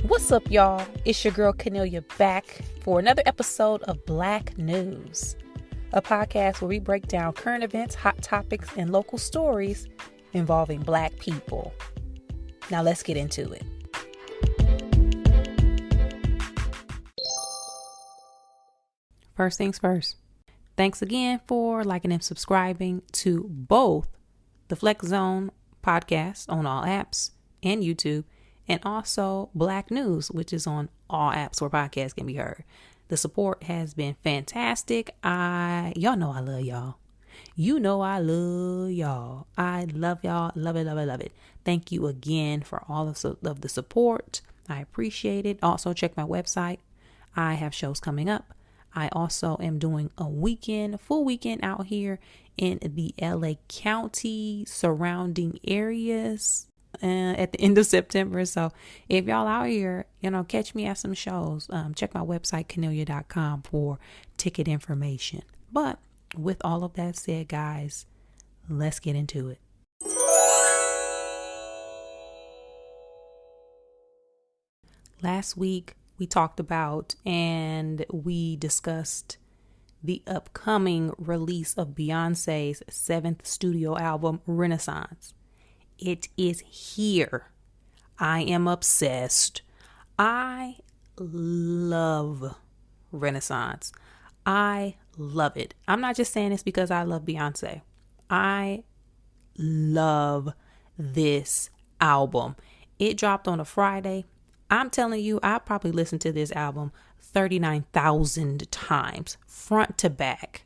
What's up, y'all? It's your girl Cornelia back for another episode of Black News, a podcast where we break down current events, hot topics, and local stories involving Black people. Now let's get into it. First things first. Thanks again for liking and subscribing to both the Flex Zone podcast on all apps and YouTube, and also Black News, which is on all apps where podcasts can be heard. The support has been fantastic. Y'all know I love y'all. You know I love y'all. I love y'all. Love it, love it, love it. Thank you again for all of the support. I appreciate it. Also, check my website. I have shows coming up. I also am doing a full weekend out here in the LA County surrounding areas at the end of September. So if y'all out here, catch me at some shows. Check my website, Cornelia.com, for ticket information. But with all of that said, guys, let's get into it. Last week, we talked about and we discussed the upcoming release of Beyonce's 7th studio album, Renaissance. It is here. I am obsessed. I love Renaissance. I love it. I'm not just saying this because I love Beyonce. I love this album. It dropped on a Friday. I'm telling you, I probably listened to this album 39,000 times, front to back.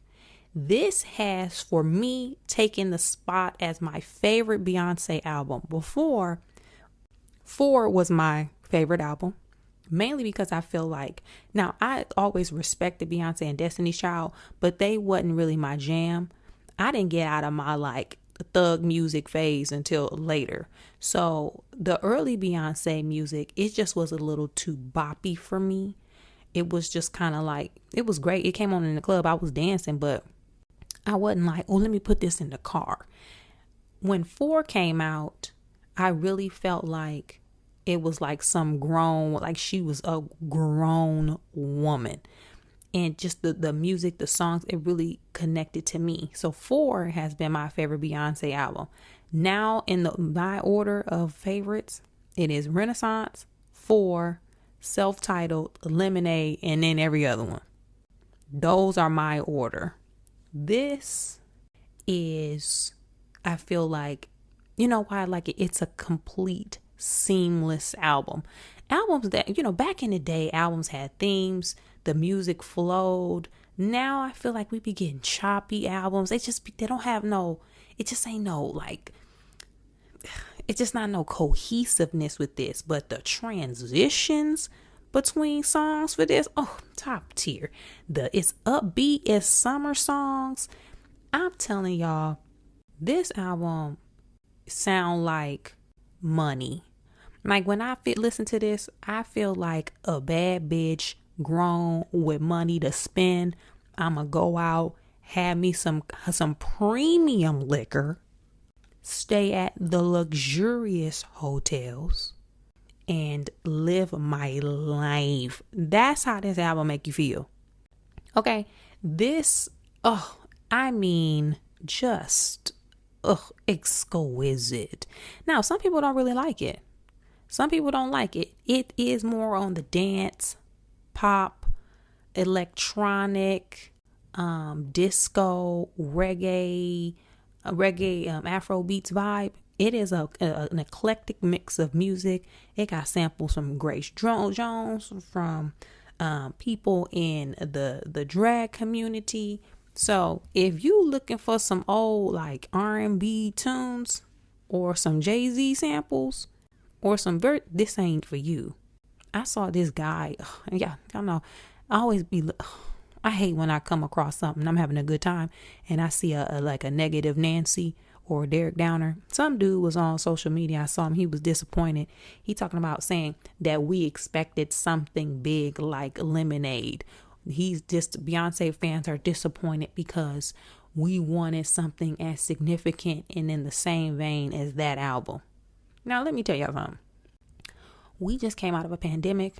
This has, for me, taken the spot as my favorite Beyonce album. Before, 4 was my favorite album, mainly because I feel like, now I always respected Beyonce and Destiny's Child, but they wasn't really my jam. I didn't get out of my thug music phase until later. So the early Beyonce music, it just was a little too boppy for me. It was just kind of it was great. It came on in the club. I was dancing, but I wasn't let me put this in the car. When 4 came out, I really felt like it was some grown, she was a grown woman. And just the music, the songs, it really connected to me. So 4 has been my favorite Beyonce album. Now in my order of favorites, it is Renaissance, 4, self-titled, Lemonade, and then every other one. Those are my order. This is, I feel like, why I like it? It's a complete, seamless album. Albums that, back in the day, albums had themes. The music flowed. Now I feel like we be getting choppy albums. They don't have it just ain't it's just not no cohesiveness with this. But the transitions between songs for this, top tier. It's upbeat, it's summer songs. I'm telling y'all, this album sound like money. When I listen to this, I feel like a bad bitch grown with money to spend. I'ma go out, have me some premium liquor, stay at the luxurious hotels, and live my life. That's how this album make you feel. Okay, this, just exquisite. Now, some people don't really like it. Some people don't like it. It is more on the dance, pop, electronic, disco, reggae, Afro beats vibe. It is an eclectic mix of music. It got samples from Grace Jones, from people in the drag community. So if you looking for some old R&B tunes or some Jay-Z samples or this ain't for you. I saw this guy. Yeah, y'all know. I hate when I come across something. I'm having a good time and I see a negative Nancy or Derek Downer. Some dude was on social media. I saw him. He was disappointed. He talking about saying that we expected something big like Lemonade. Beyonce fans are disappointed because we wanted something as significant and in the same vein as that album. Now, let me tell y'all something. We just came out of a pandemic.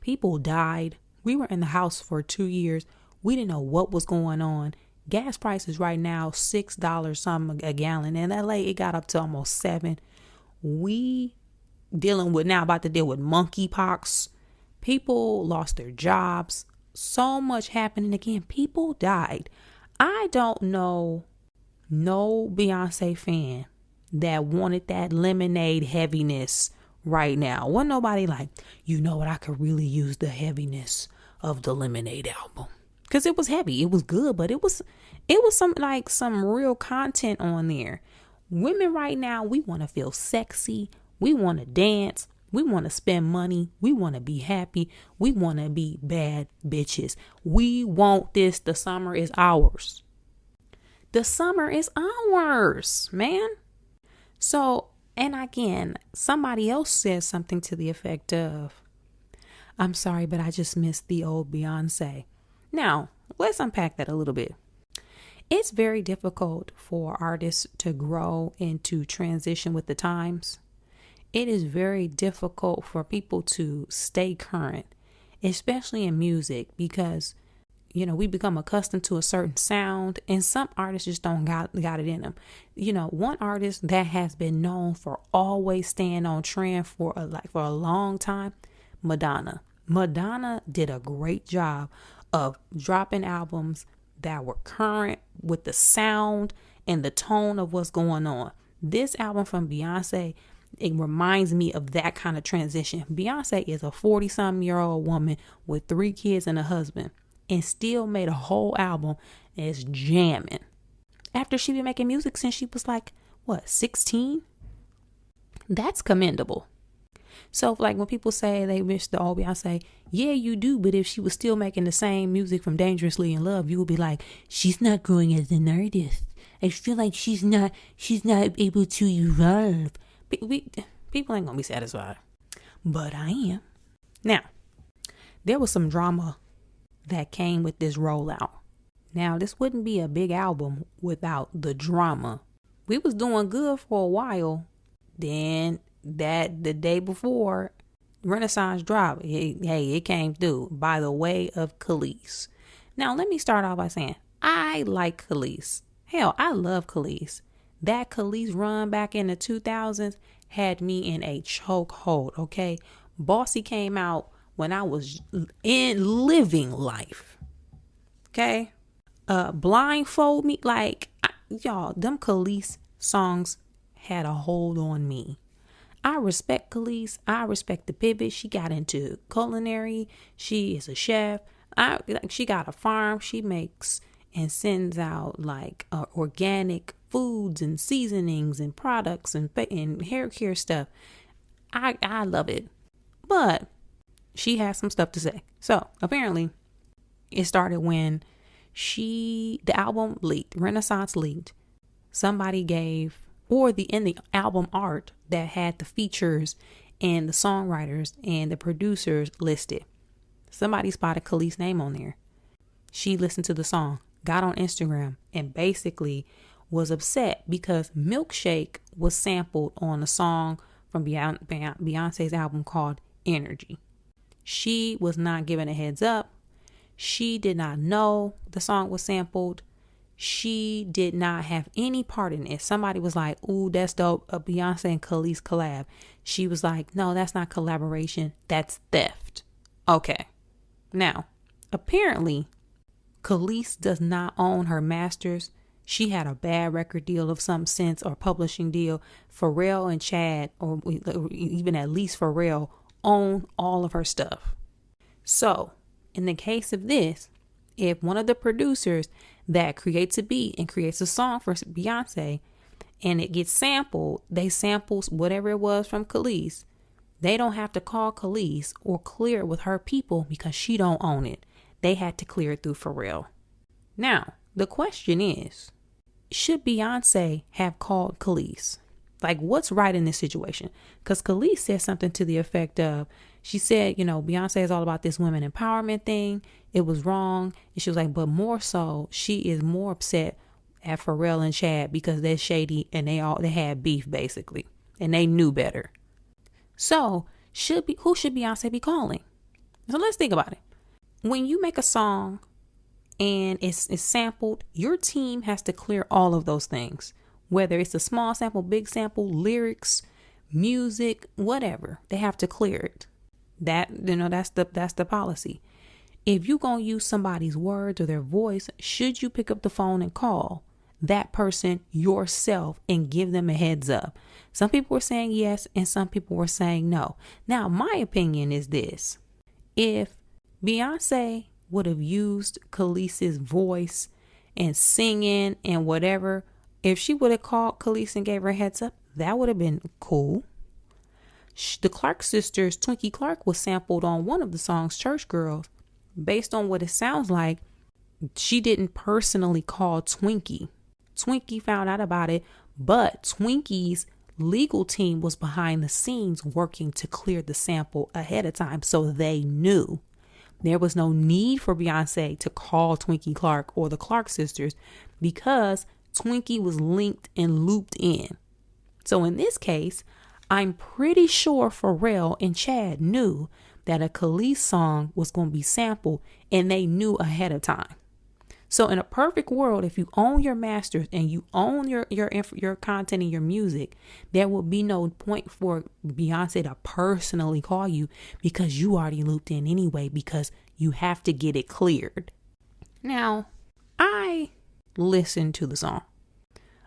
People died. We were in the house for 2 years. We didn't know what was going on. Gas prices right now, $6 something a gallon. In LA, it got up to almost $7. We about to deal with monkeypox. People lost their jobs. So much happening again. People died. I don't know no Beyonce fan that wanted that lemonade heaviness right now. Wasn't nobody like, you know what, I could really use the heaviness of the Lemonade album. Because it was heavy. It was good, but it was some real content on there. Women right now, we want to feel sexy. We want to dance. We want to spend money. We want to be happy. We want to be bad bitches. We want this. The summer is ours. The summer is ours, man. So, and again, somebody else says something to the effect of, I'm sorry, but I just missed the old Beyonce. Now, let's unpack that a little bit. It's very difficult for artists to grow and to transition with the times. It is very difficult for people to stay current, especially in music, because, you know, we become accustomed to a certain sound and some artists just don't got it in them. You know, one artist that has been known for always staying on trend for a long time, Madonna. Madonna did a great job of dropping albums that were current with the sound and the tone of what's going on. This album from Beyonce, it reminds me of that kind of transition. Beyonce is a 40-something-year-old woman with 3 kids and a husband and still made a whole album and is jamming. After she been making music since she was 16? That's commendable. So when people say they miss the old Beyonce, yeah, you do. But if she was still making the same music from Dangerously in Love, you would be like, she's not growing as an artist. I feel like she's not able to evolve. People ain't gonna be satisfied, but I am. Now, there was some drama that came with this rollout. Now, this wouldn't be a big album without the drama. We was doing good for a while. Then the day before Renaissance dropped, it came through by the way of Kelis. Now, let me start off by saying I like Kelis. Hell, I love Kelis. That Kelis run back in the 2000s had me in a chokehold, okay? Bossy came out when I was in living life, okay? Blindfold Me, y'all, them Kelis songs had a hold on me. I respect Kelis. I respect the pivot. She got into culinary. She is a chef. She got a farm. She makes and sends out organic foods and seasonings and products and hair care stuff. I love it. But she has some stuff to say. So apparently it started when the album leaked, Renaissance leaked. Somebody gave, in the album art that had the features and the songwriters and the producers listed, somebody spotted Kelis' name on there. She listened to the song, got on Instagram, and basically was upset because Milkshake was sampled on a song from Beyonce's album called Energy. She was not given a heads up. She did not know the song was sampled. She did not have any part in it. Somebody was like, ooh, that's dope, a Beyonce and Kelis collab. She was like, no, that's not collaboration. That's theft. Okay. Now, apparently, Kelis does not own her masters. She had a bad record deal of some sense or publishing deal. Pharrell and Chad, or even at least Pharrell, own all of her stuff. So, in the case of this, if one of the producers that creates a beat and creates a song for Beyonce and it gets sampled, they samples whatever it was from Kelis, they don't have to call Kelis or clear it with her people because she don't own it. They had to clear it through Pharrell. Now, the question is, should Beyonce have called Kelis? What's right in this situation? Because Kelis said something to the effect of, she said, Beyonce is all about this women empowerment thing. It was wrong. And she was like, but more so, she is more upset at Pharrell and Chad because they're shady and they had beef basically. And they knew better. So who should Beyonce be calling? So let's think about it. When you make a song and it's sampled, your team has to clear all of those things. Whether it's a small sample, big sample, lyrics, music, whatever, they have to clear it. That's the policy. If you're going to use somebody's words or their voice, should you pick up the phone and call that person yourself and give them a heads up? Some people were saying yes and some people were saying no. Now, my opinion is this. If Beyonce would have used Kelis's voice and singing and whatever, if she would have called Kelis and gave her a heads up, that would have been cool. The Clark sisters, Twinkie Clark, was sampled on one of the songs, Church Girls. Based on what it sounds like, she didn't personally call Twinkie. Twinkie found out about it, but Twinkie's legal team was behind the scenes working to clear the sample ahead of time, so they knew. There was no need for Beyonce to call Twinkie Clark or the Clark sisters because Twinkie was linked and looped in. So in this case, I'm pretty sure Pharrell and Chad knew that a Kelis song was going to be sampled, and they knew ahead of time. So in a perfect world, if you own your masters and you own your content and your music, there will be no point for Beyonce to personally call you because you already looped in anyway, because you have to get it cleared. Now, I listened to the song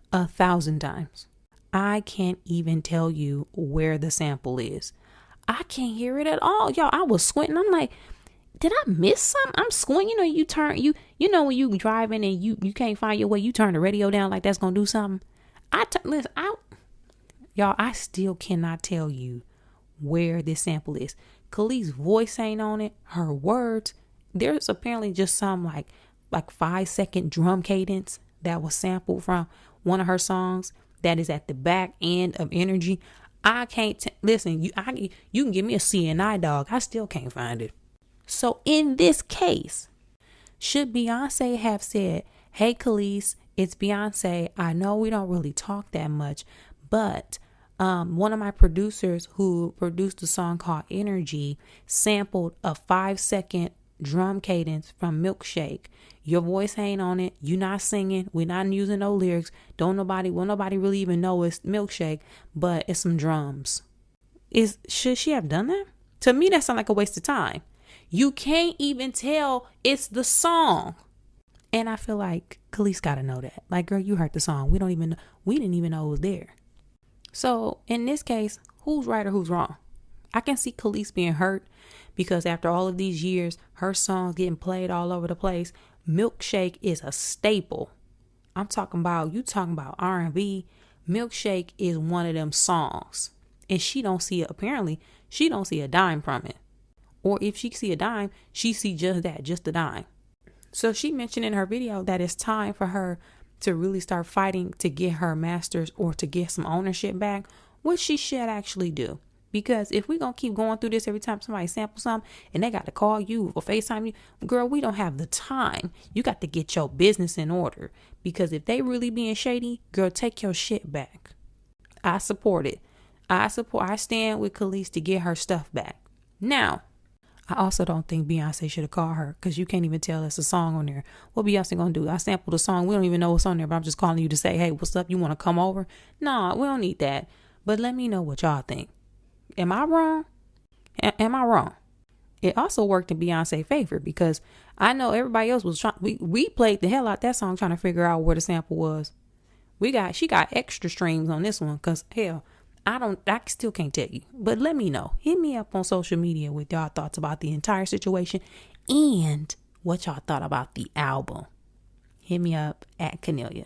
1,000 times. I can't even tell you where the sample is. I can't hear it at all. Y'all, I was squinting. I'm like, did I miss something? I'm squinting. You know, when you driving and you can't find your way, you turn the radio down like that's going to do something. Y'all, I still cannot tell you where this sample is. Kelis's voice ain't on it. Her words. There's apparently just some like 5-second drum cadence that was sampled from one of her songs that is at the back end of Energy. I can't listen. You can give me a CNI dog. I still can't find it. So in this case, should Beyonce have said, "Hey, Kelis, it's Beyonce. I know we don't really talk that much, but one of my producers who produced a song called Energy sampled a 5-second drum cadence from Milkshake. Your voice ain't on it. You not singing. We're not using no lyrics. Nobody really even know it's Milkshake, but it's some drums." Should she have done that? To me, that sounds like a waste of time. You can't even tell it's the song. And I feel like Kelis got to know that. Like, girl, you heard the song. We didn't even know it was there. So in this case, who's right or who's wrong? I can see Kelis being hurt because after all of these years, her songs getting played all over the place. Milkshake is a staple. You talking about R&B. Milkshake is one of them songs. And she don't see a dime from it. Or if she see a dime, she see just a dime. So she mentioned in her video that it's time for her to really start fighting to get her masters or to get some ownership back, which she should actually do. Because if we're going to keep going through this every time somebody samples something and they got to call you or FaceTime you, girl, we don't have the time. You got to get your business in order. Because if they really being shady, girl, take your shit back. I support it. I stand with Kelis to get her stuff back. Now, I also don't think Beyonce should have called her because you can't even tell us a song on there. What Beyonce going to do? I sampled a song. We don't even know what's on there, but I'm just calling you to say, hey, what's up? You want to come over? No, we don't need that. But let me know what y'all think. Am I wrong? Am I wrong? It also worked in Beyonce's favor because I know everybody else was trying. We played the hell out that song trying to figure out where the sample was. She got extra streams on this one because hell, I still can't tell you. But let me know. Hit me up on social media with y'all thoughts about the entire situation and what y'all thought about the album. Hit me up at Canelia.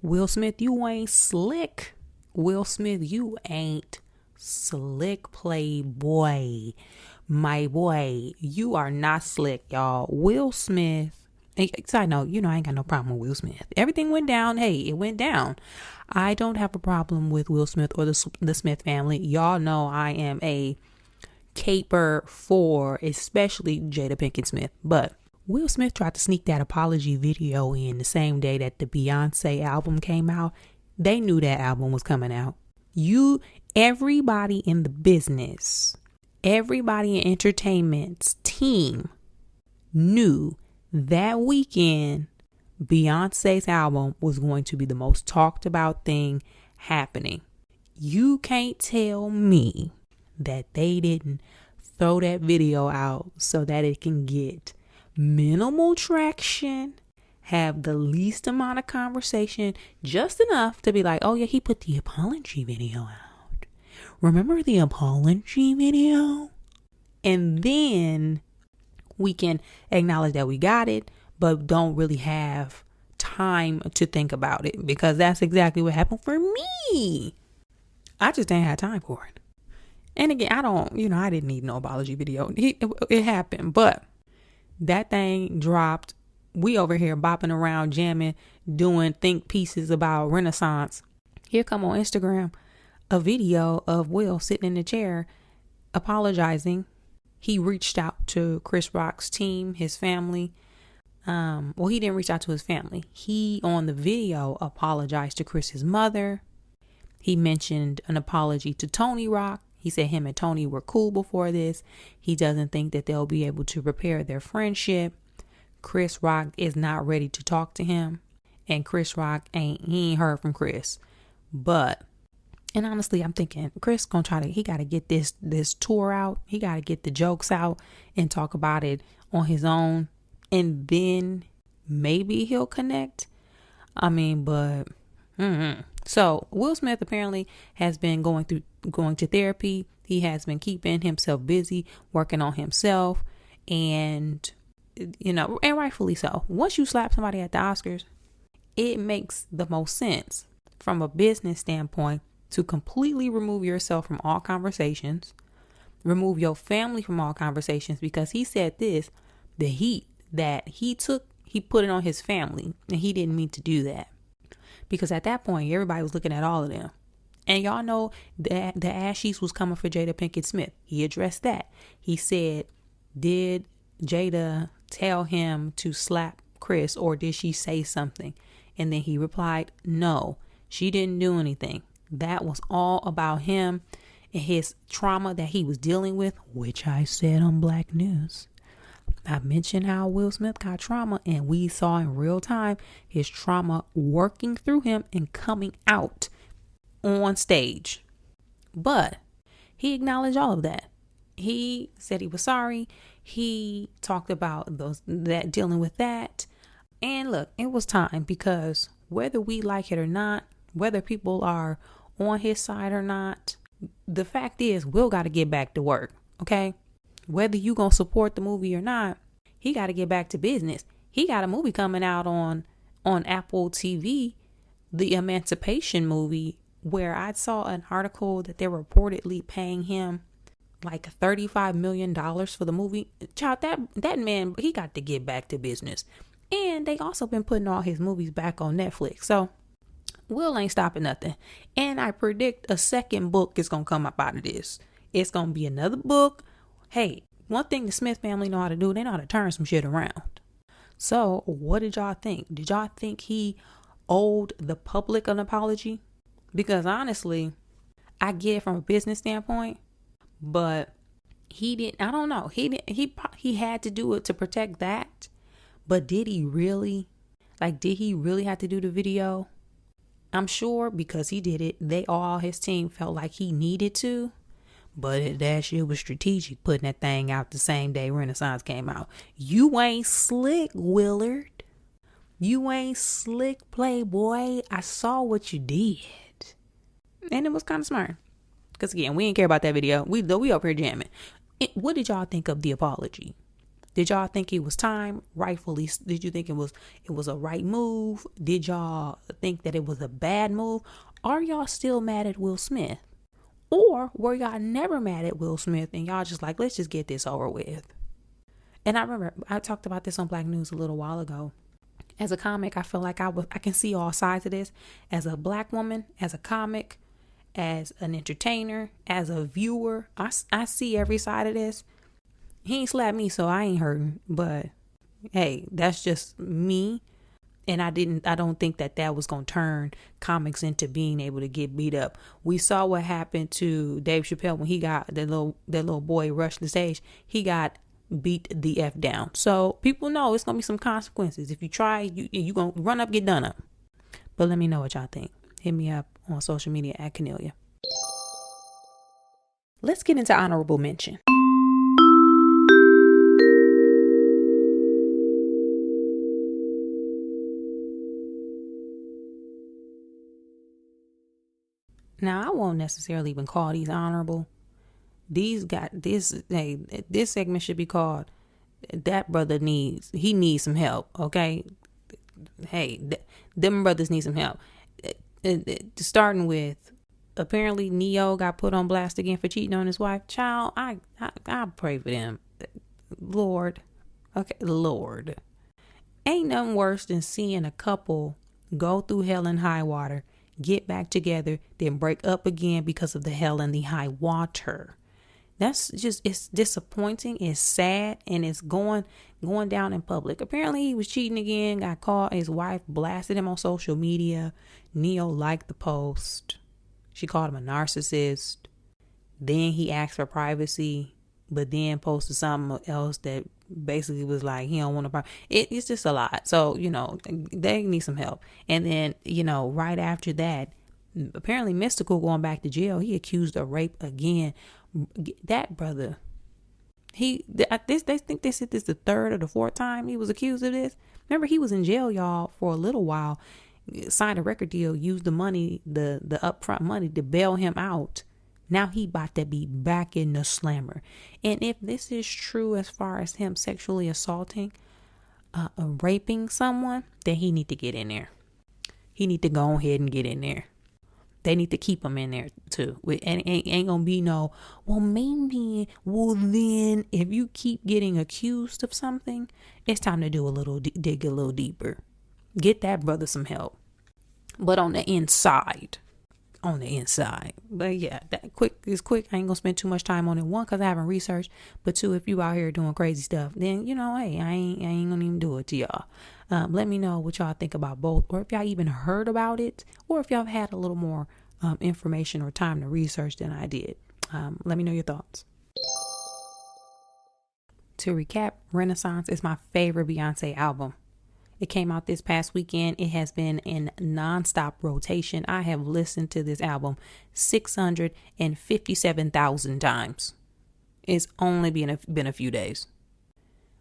Will Smith, you ain't slick. Will Smith, you ain't slick, playboy. My boy, you are not slick, y'all. Will Smith. Side note, I ain't got no problem with Will Smith. Everything went down. Hey, it went down. I don't have a problem with Will Smith or the Smith family. Y'all know I am a caper for especially Jada Pinkett Smith. But Will Smith tried to sneak that apology video in the same day that the Beyonce album came out. They knew that album was coming out. Everybody in the business, everybody in entertainment's team knew that weekend Beyonce's album was going to be the most talked about thing happening. You can't tell me that they didn't throw that video out so that it can get minimal traction, have the least amount of conversation, just enough to be like, oh yeah, he put the apology video out. Remember the apology video? And then we can acknowledge that we got it, but don't really have time to think about it, because that's exactly what happened for me. I just didn't have time for it. And again, I didn't need no apology video. It happened, but that thing dropped. We over here bopping around, jamming, doing think pieces about Renaissance. Here come on Instagram a video of Will sitting in the chair apologizing. He reached out to Chris Rock's team, his family. Well, he didn't reach out to his family. He, on the video, apologized to Chris's mother. He mentioned an apology to Tony Rock. He said him and Tony were cool before this. He doesn't think that they'll be able to repair their friendship. Chris Rock is not ready to talk to him. And Chris Rock he ain't heard from Chris. And honestly, I'm thinking Chris he got to get this tour out. He got to get the jokes out and talk about it on his own. And then maybe he'll connect. So Will Smith apparently has been going to therapy. He has been keeping himself busy, working on himself. And, and rightfully so. Once you slap somebody at the Oscars, it makes the most sense from a business standpoint to completely remove yourself from all conversations, remove your family from all conversations, because he said this, the heat that he put it on his family, and he didn't mean to do that, because at that point everybody was looking at all of them. And y'all know that the Ashies was coming for Jada Pinkett Smith. He addressed that. He said, did Jada tell him to slap Chris, or did she say something? And then he replied, no, she didn't do anything. That was all about him and his trauma that he was dealing with, which I said on Black News. I mentioned how Will Smith got trauma, and we saw in real time his trauma working through him and coming out on stage. But he acknowledged all of that. He said he was sorry. He talked about dealing with that. And look, it was time, because whether we like it or not, whether people are on his side or not, the fact is Will got to get back to work. Okay. Whether you gonna support the movie or not, he got to get back to business. He got a movie coming out on Apple TV, the Emancipation movie, where I saw an article that they're reportedly paying him like $35 million for the movie. Child, that man, he got to get back to business. And they also been putting all his movies back on Netflix. So Will ain't stopping nothing. And I predict a second book is going to come up out of this. It's going to be another book. Hey, one thing the Smith family know how to do, they know how to turn some shit around. So what did y'all think? Did y'all think he owed the public an apology? Because honestly, I get it from a business standpoint, but he didn't. I don't know. He had to do it to protect that. But did he really? Did he really have to do the video? I'm sure because he did it, all his team felt like he needed to. But that shit was strategic, putting that thing out the same day Renaissance came out. You ain't slick, Willard. You ain't slick, Playboy. I saw what you did. And it was kind of smart. Because again, we didn't care about that video. We over here jamming. What did y'all think of the apology? Did y'all think it was time? Rightfully, did you think it was a right move? Did y'all think that it was a bad move? Are y'all still mad at Will Smith? Or were y'all never mad at Will Smith and y'all just like, let's just get this over with? And I remember I talked about this on Black News a little while ago. As a comic, I feel like I can see all sides of this. As a Black woman, as a comic, as an entertainer, as a viewer, I see every side of this. He ain't slapped me, so I ain't hurting. But hey, that's just me. And I don't think that was going to turn comics into being able to get beat up. We saw what happened to Dave Chappelle when he got that little boy rushed the stage. He got beat the F down. So people know it's going to be some consequences. If you try, you going to run up, get done up. But let me know what y'all think. Hit me up on social media at Cornelia. Let's get into honorable mention. Now, I won't necessarily even call these honorable. This segment should be called That Brother Needs Some Help. Okay. Hey, them brothers need some help. Starting with, apparently Neo got put on blast again for cheating on his wife. Child, I pray for them. Lord. Okay, Lord. Ain't nothing worse than seeing a couple go through hell and high water, get back together, then break up again because of the hell and the high water. That's just, it's disappointing, it's sad, and it's going down in public. Apparently he was cheating again, got caught. His wife blasted him on social media. Neo liked the post. She called him a narcissist. Then he asked for privacy, but then posted something else that basically was like, he don't want to. It's just a lot. So, they need some help. And then, right after that, apparently Mystical going back to jail. He accused of rape again. That brother, they think this is the third or the fourth time he was accused of this. Remember, he was in jail, y'all, for a little while, signed a record deal, used the money, the upfront money to bail him out. Now he about to be back in the slammer. And if this is true as far as him sexually assaulting, raping someone, then he need to get in there. He need to go ahead and get in there. They need to keep him in there too. And ain't gonna be no, then if you keep getting accused of something, it's time to do dig a little deeper. Get that brother some help. But on the inside. But yeah, it's quick. I ain't gonna spend too much time on it. One, because I haven't researched. But two, if you out here doing crazy stuff, then hey, I ain't gonna even do it to y'all. Let me know what y'all think about both, or if y'all even heard about it, or if y'all had a little more information or time to research than I did. Let me know your thoughts. To recap, Renaissance is my favorite Beyonce album. It came out this past weekend. It has been in nonstop rotation. I have listened to this album 657,000 times. It's only been a few days.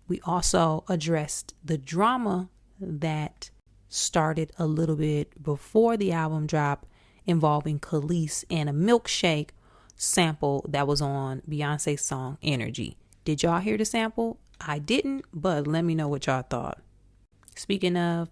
We also addressed the drama that started a little bit before the album drop involving Khalees and a milkshake sample that was on Beyonce's song Energy. Did y'all hear the sample? I didn't, but let me know what y'all thought. Speaking of,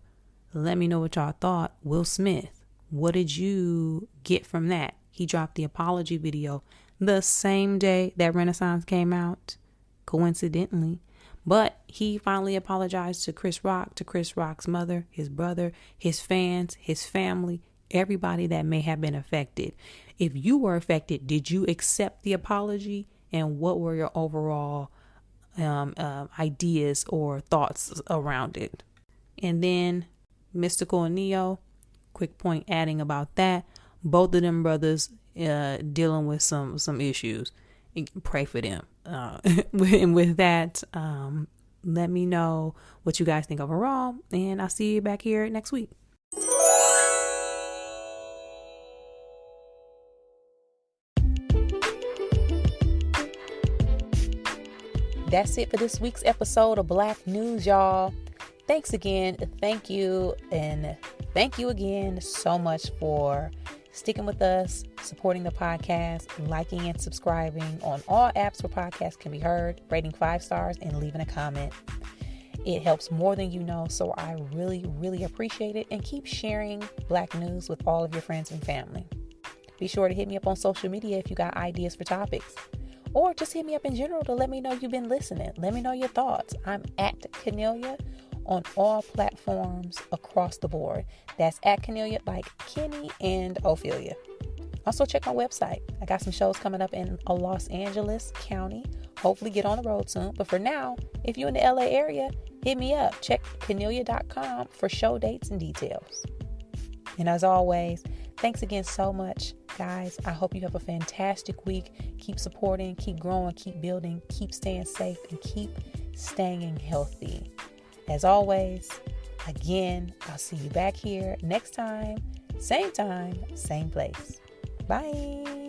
let me know what y'all thought. Will Smith, what did you get from that? He dropped the apology video the same day that Renaissance came out, coincidentally. But he finally apologized to Chris Rock, to Chris Rock's mother, his brother, his fans, his family, everybody that may have been affected. If you were affected, did you accept the apology? And what were your overall ideas or thoughts around it? And then Mystical and Neo, quick point adding about that. Both of them brothers dealing with some issues. Pray for them. And with that, let me know what you guys think overall. And I'll see you back here next week. That's it for this week's episode of Black News, y'all. Thanks again. Thank you. And thank you again so much for sticking with us, supporting the podcast, liking and subscribing on all apps where podcasts can be heard, rating 5 stars and leaving a comment. It helps more than you know. So I really, really appreciate it. And keep sharing Black News with all of your friends and family. Be sure to hit me up on social media if you got ideas for topics. Or just hit me up in general to let me know you've been listening. Let me know your thoughts. I'm at Cornelia on all platforms across the board. That's at Cornelia, like Kenny and Ophelia. Also check my website. I got some shows coming up in Los Angeles County. Hopefully get on the road soon. But for now, if you're in the LA area, hit me up. Check Kennelia.com for show dates and details. And as always, thanks again so much, guys. I hope you have a fantastic week. Keep supporting, keep growing, keep building, keep staying safe, and keep staying healthy. As always, again, I'll see you back here next time, same time, same place. Bye.